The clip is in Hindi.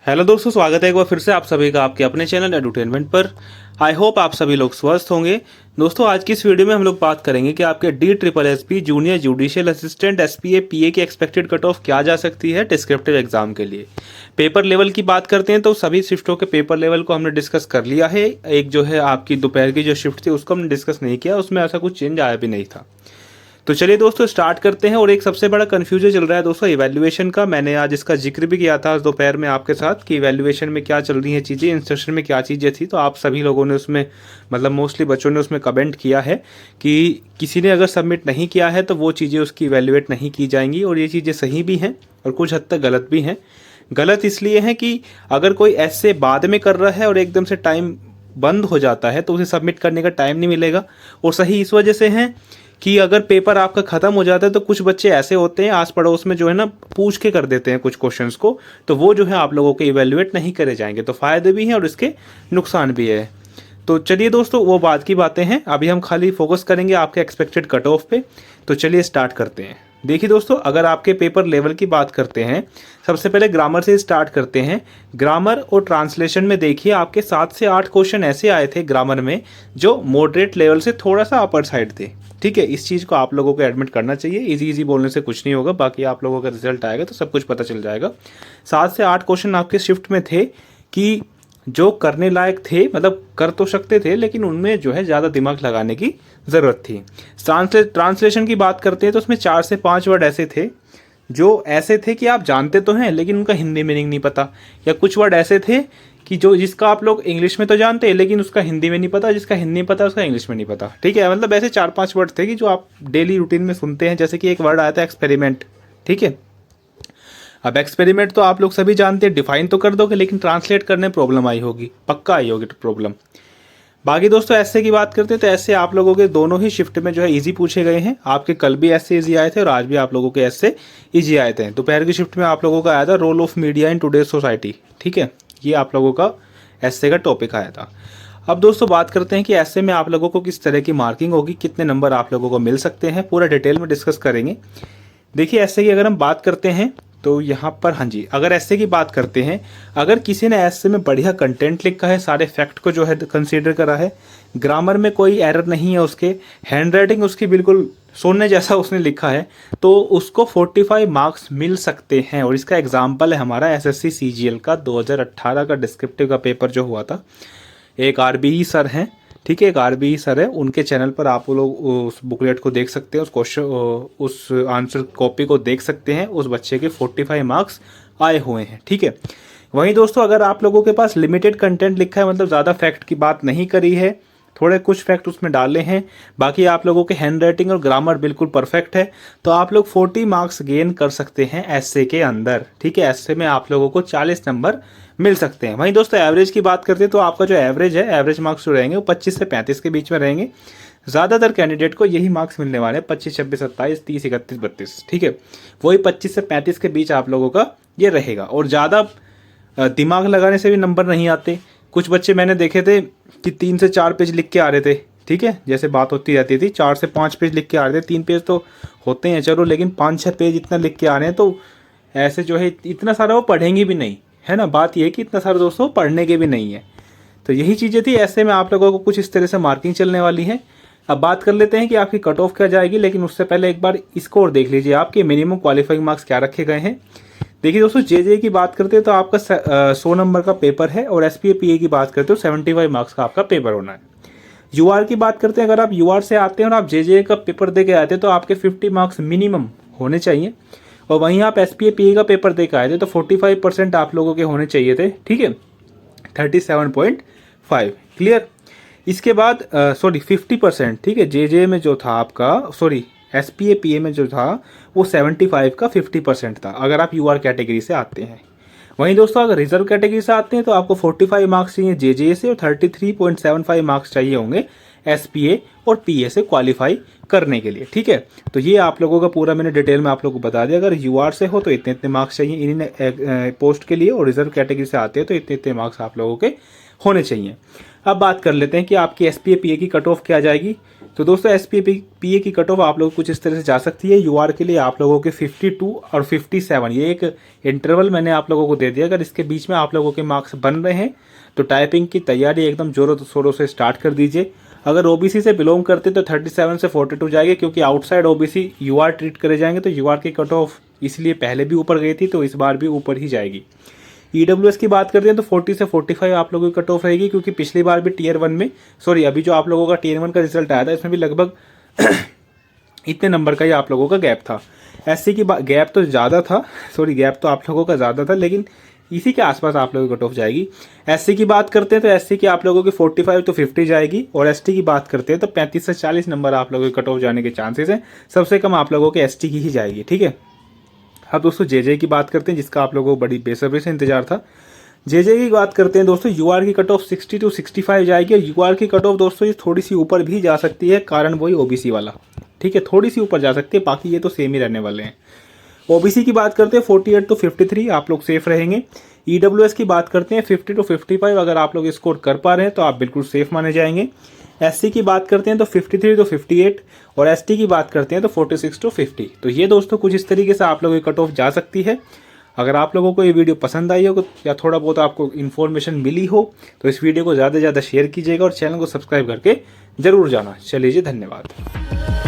हेलो दोस्तों, स्वागत है एक बार फिर से आप सभी का आपके अपने चैनल एडुटेनमेंट पर। आई होप आप सभी लोग स्वस्थ होंगे। दोस्तों, आज की इस वीडियो में हम लोग बात करेंगे कि आपके DSSP junior judicial assistant SPA PA की एक्सपेक्टेड कट ऑफ क्या जा सकती है डिस्क्रिप्टिव एग्जाम के लिए। पेपर लेवल की बात करते हैं तो सभी शिफ्टों के पेपर लेवल को हमने डिस्कस कर लिया है। एक जो है आपकी दोपहर की जो शिफ्ट थी उसको हमने डिस्कस नहीं किया, उसमें ऐसा कुछ चेंज आया भी नहीं था। तो चलिए दोस्तों स्टार्ट करते हैं। और एक सबसे बड़ा कन्फ्यूजन चल रहा है दोस्तों इवैल्यूएशन का। मैंने आज इसका जिक्र भी किया था दोपहर में आपके साथ कि इवैल्यूएशन में क्या चल रही हैं चीज़ें, इंस्ट्रक्शन में क्या चीज़ें थी। तो आप सभी लोगों ने उसमें मतलब मोस्टली बच्चों ने उसमें कमेंट किया है कि किसी ने अगर सबमिट नहीं किया है तो वो चीज़ें उसकी इवैल्यूएट नहीं की जाएंगी। और ये चीज़ें सही भी हैं और कुछ हद तक गलत भी हैं। गलत इसलिए है कि अगर कोई ऐसे बाद में कर रहा है और एकदम से टाइम बंद हो जाता है तो उसे सबमिट करने का टाइम नहीं मिलेगा। और सही इस वजह से है कि अगर पेपर आपका ख़त्म हो जाता है तो कुछ बच्चे ऐसे होते हैं आस पड़ोस में जो है ना पूछ के कर देते हैं कुछ क्वेश्चंस को, तो वो जो है आप लोगों के इवैल्यूएट नहीं करे जाएंगे। तो फ़ायदे भी हैं और इसके नुकसान भी है। तो चलिए दोस्तों वो बात की बातें हैं, अभी हम खाली फोकस करेंगे आपके एक्सपेक्टेड कट ऑफ पे। तो चलिए स्टार्ट करते हैं। देखिए दोस्तों, अगर आपके पेपर लेवल की बात करते हैं, सबसे पहले ग्रामर से स्टार्ट करते हैं। ग्रामर और ट्रांसलेशन में देखिए आपके 7 से 8 क्वेश्चन ऐसे आए थे ग्रामर में जो मॉडरेट लेवल से थोड़ा सा अपर साइड थे। ठीक है, इस चीज़ को आप लोगों को एडमिट करना चाहिए। इजी बोलने से कुछ नहीं होगा, बाकी आप लोगों का रिजल्ट आएगा तो सब कुछ पता चल जाएगा। 7 से 8 क्वेश्चन आपके शिफ्ट में थे कि जो करने लायक थे, मतलब कर तो सकते थे लेकिन उनमें जो है ज़्यादा दिमाग लगाने की ज़रूरत थी। ट्रांसलेशन की बात करते हैं तो उसमें 4 से 5 वर्ड ऐसे थे जो ऐसे थे कि आप जानते तो हैं लेकिन उनका हिंदी मीनिंग नहीं पता, या कुछ वर्ड ऐसे थे कि जो जिसका आप लोग इंग्लिश में तो जानते हैं लेकिन उसका हिंदी में नहीं पता, जिसका हिंदी पता उसका इंग्लिश में नहीं पता। ठीक है, मतलब ऐसे 4-5 वर्ड थे कि जो आप डेली रूटीन में सुनते हैं। जैसे कि एक वर्ड आया था एक्सपेरिमेंट। ठीक है, अब एक्सपेरिमेंट तो आप लोग सभी जानते हैं, डिफाइन तो कर दोगे लेकिन ट्रांसलेट करने में प्रॉब्लम आई होगी, पक्का आई होगी प्रॉब्लम। बाकी दोस्तों ऐसे की बात करते हैं तो ऐसे आप लोगों के दोनों ही शिफ्ट में जो है इजी पूछे गए हैं। आपके कल भी ऐसे इजी आए थे और आज भी आप लोगों के ऐसे इजी आए थे। दोपहर की शिफ्ट में आप लोगों का आया था role of media in today's society. ठीक है, ये आप लोगों का ऐसे का टॉपिक आया था। अब दोस्तों बात करते हैं कि ऐसे में आप लोगों को किस तरह की मार्किंग होगी, कितने नंबर आप लोगों को मिल सकते हैं, पूरा डिटेल में डिस्कस करेंगे। देखिए ऐसे की अगर हम बात करते हैं तो यहाँ पर हाँ जी, अगर ऐसे की बात करते हैं, अगर किसी ने ऐसे में बढ़िया कंटेंट लिखा है, सारे फैक्ट को जो है कंसीडर करा है, ग्रामर में कोई एरर नहीं है, उसके हैंड राइटिंग उसकी बिल्कुल सोने जैसा उसने लिखा है, तो उसको 45 मार्क्स मिल सकते हैं। और इसका एग्जाम्पल है हमारा SSC CGL का 2018 का डिस्क्रिप्टिव का पेपर जो हुआ था। एक RBE सर हैं, ठीक है, एक RBE सर है, उनके चैनल पर आप लोग उस बुकलेट को देख सकते हैं, उस क्वेश्चन उस आंसर कॉपी को देख सकते हैं। उस बच्चे के 45 मार्क्स आए हुए हैं। ठीक है, वहीं दोस्तों अगर आप लोगों के पास लिमिटेड कंटेंट लिखा है, मतलब ज़्यादा फैक्ट की बात नहीं करी है, थोड़े कुछ फैक्ट उसमें डाले हैं, बाकी आप लोगों के हैंड राइटिंग और ग्रामर बिल्कुल परफेक्ट है, तो आप लोग 40 मार्क्स गेन कर सकते हैं एस्से के अंदर। ठीक है, एस्से में आप लोगों को 40 नंबर मिल सकते हैं। वहीं दोस्तों एवरेज की बात करते हैं तो आपका जो एवरेज है, एवरेज मार्क्स जो रहेंगे वो 25 से 35 के बीच में रहेंगे। ज़्यादातर कैंडिडेट को यही मार्क्स मिलने वाले हैं, 25, 26, 27, 30, 31, 32। ठीक है, वही 25 से 35 के बीच आप लोगों का ये रहेगा। और ज़्यादा दिमाग लगाने से भी नंबर नहीं आते। कुछ बच्चे मैंने देखे थे कि 3 से 4 पेज लिख के आ रहे थे। ठीक है, जैसे बात होती रहती थी 4 से 5 पेज लिख के आ रहे थे, 3 पेज तो होते हैं चलो, लेकिन 5-6 पेज इतना लिख के आ रहे हैं, तो ऐसे जो है इतना सारा वो पढ़ेंगे भी नहीं, है ना। बात ये है कि इतना सारा दोस्तों पढ़ने के भी नहीं है। तो यही चीज़ें थी, ऐसे में आप लोगों को कुछ इस तरह से मार्किंग चलने वाली है। अब बात कर लेते हैं कि आपकी कट ऑफ क्या जाएगी, लेकिन उससे पहले एक बार स्कोर देख लीजिए, आपके मिनिमम क्वालिफाइंग मार्क्स क्या रखे गए हैं। देखिए दोस्तों JJ की बात करते हैं तो आपका 100 नंबर का पेपर है, और SPA PA की बात करते हो 75 मार्क्स का आपका पेपर होना है। UR की बात करते हैं, अगर आप UR से आते हैं और आप JJ का पेपर दे के आते हैं तो आपके 50 मार्क्स मिनिमम होने चाहिए। और वहीं आप SPA PA का पेपर दे के आए थे तो 45% आप लोगों के होने चाहिए थे। ठीक है, 37.5 क्लियर। इसके बाद 50%, ठीक है, JJ में जो था आपका, SPA PA में जो था वो 75 का 50% था, अगर आप UR कैटेगरी से आते हैं। वहीं दोस्तों अगर रिजर्व कैटेगरी से आते हैं तो आपको 45 मार्क्स चाहिए JJ से, और 33.75 मार्क्स चाहिए होंगे SPA और PA से क्वालिफाई करने के लिए। ठीक है, तो ये आप लोगों का पूरा मैंने डिटेल में आप लोगों को बता दिया। अगर UR से हो तो इतने इतने मार्क्स चाहिए इन पोस्ट के लिए, और रिजर्व कैटेगरी से आते हैं तो इतने इतने मार्क्स आप लोगों के होने चाहिए। अब बात कर लेते हैं कि आपकी SPA PA की कट ऑफ क्या जाएगी। तो दोस्तों SPA PA की कट ऑफ आप लोगों को कुछ इस तरह से जा सकती है। UR के लिए आप लोगों के 52 और 57, ये एक इंटरवल मैंने आप लोगों को दे दिया। अगर इसके बीच में आप लोगों के मार्क्स बन रहे हैं तो टाइपिंग की तैयारी एकदम जोरों शोरों से स्टार्ट कर दीजिए। अगर OBC से बिलोंग करते तो 37 से 42 जाएगी, क्योंकि आउटसाइड OBC UR ट्रीट करे जाएंगे तो UR की कट ऑफ इसलिए पहले भी ऊपर गई थी तो इस बार भी ऊपर ही जाएगी। EWS की बात करते हैं तो 40 से 45 आप लोगों की कट ऑफ रहेगी, क्योंकि पिछली बार भी Tier 1 में, सॉरी अभी जो आप लोगों का Tier 1 का रिजल्ट आया था इसमें भी लगभग इतने नंबर का ही आप लोगों का गैप था। SC की गैप तो ज़्यादा था, सॉरी गैप तो आप लोगों का ज़्यादा था, लेकिन इसी के आसपास आप लोगों की कट ऑफ जाएगी। SC की बात करते हैं तो SC की आप लोगों की 45 तो 50 जाएगी, और ST की बात करते हैं तो 35 से 40 नंबर आप लोगों की कट ऑफ जाने के चांसेस हैं। सबसे कम आप लोगों के ST की ही जाएगी, ठीक है। अब दोस्तों JJ की बात करते हैं, जिसका आप लोगों को बड़ी बेसब्री से इंतजार था। JJ की बात करते हैं दोस्तों, UR की कट ऑफ 60 to 65 जाएगी, और UR की कट ऑफ दोस्तों ये थोड़ी सी ऊपर भी जा सकती है, कारण वही OBC वाला, ठीक है, थोड़ी सी ऊपर जा सकती है, बाकी ये तो सेम ही रहने वाले हैं। OBC की बात करते हैं 48 to 53 आप लोग सेफ रहेंगे। EWS की बात करते हैं 50 to 55, अगर आप लोग स्कोर कर पा रहे हैं तो आप बिल्कुल सेफ माने जाएंगे। SC की बात करते हैं तो 53 to 58, और ST की बात करते हैं तो 46 to 50। तो ये दोस्तों कुछ इस तरीके से आप लोगों की कट ऑफ जा सकती है। अगर आप लोगों को ये वीडियो पसंद आई हो या थोड़ा बहुत आपको इन्फॉर्मेशन मिली हो तो इस वीडियो को ज़्यादा से ज़्यादा शेयर कीजिएगा और चैनल को सब्सक्राइब करके ज़रूर जाना। चलिए जी, धन्यवाद।